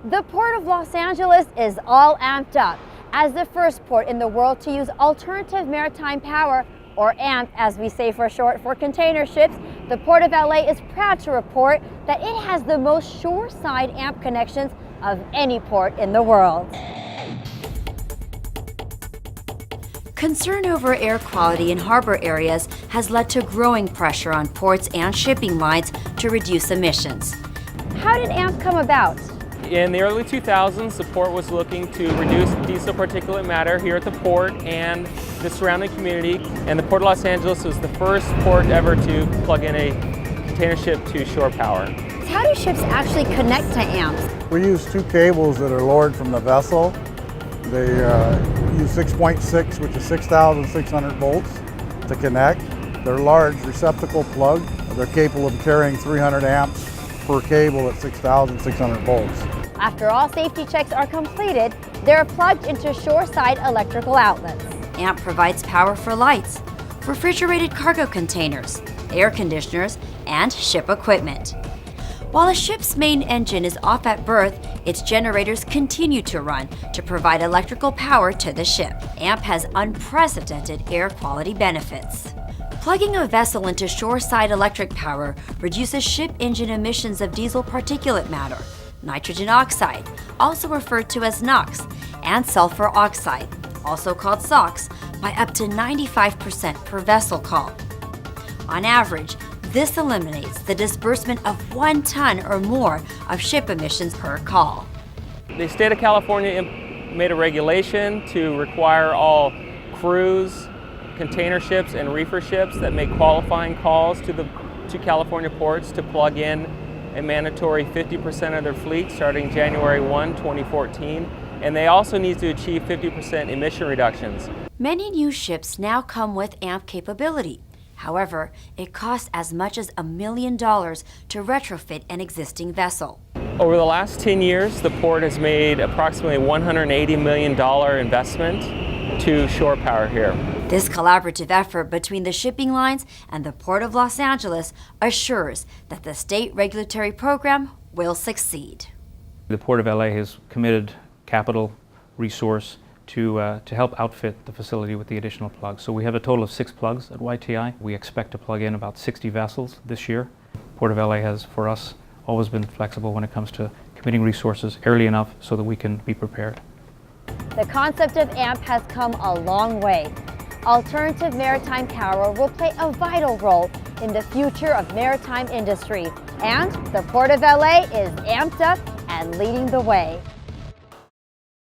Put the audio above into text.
The Port of Los Angeles is all amped up. As the first port in the world to use alternative maritime power, or AMP as we say for short, for container ships, the Port of LA is proud to report that it has the most shoreside AMP connections of any port in the world. Concern over air quality in harbor areas has led to growing pressure on ports and shipping lines to reduce emissions. How did AMP come about? In the early 2000s, the port was looking to reduce diesel particulate matter here at the port and the surrounding community, and the Port of Los Angeles was the first port ever to plug in a container ship to shore power. How do ships actually connect to AMPs? We use two cables that are lowered from the vessel. They use 6.6, which is 6,600 volts to connect. They're large receptacle plug. They're capable of carrying 300 amps per cable at 6,600 volts. After all safety checks are completed, they're plugged into shoreside electrical outlets. AMP provides power for lights, refrigerated cargo containers, air conditioners, and ship equipment. While a ship's main engine is off at berth, its generators continue to run to provide electrical power to the ship. AMP has unprecedented air quality benefits. Plugging a vessel into shoreside electric power reduces ship engine emissions of diesel particulate matter, nitrogen oxide, also referred to as NOx, and sulfur oxide, also called SOx, by up to 95% per vessel call. On average, this eliminates the disbursement of 1 ton or more of ship emissions per call. The state of California made a regulation to require all cruise, container ships, and reefer ships that make qualifying calls to California ports to plug in a mandatory 50% of their fleet starting January 1, 2014. And they also need to achieve 50% emission reductions. Many new ships now come with AMP capability. However, it costs as much as $1 million to retrofit an existing vessel. Over the last 10 years, the port has made approximately $180 million investment to shore power here. This collaborative effort between the shipping lines and the Port of Los Angeles assures that the state regulatory program will succeed. The Port of LA has committed capital resource to help outfit the facility with the additional plugs. So we have a total of 6 plugs at YTI. We expect to plug in about 60 vessels this year. Port of LA has, for us, always been flexible when it comes to committing resources early enough so that we can be prepared. The concept of AMP has come a long way. Alternative maritime power will play a vital role in the future of maritime industry, and the Port of LA is amped up and leading the way.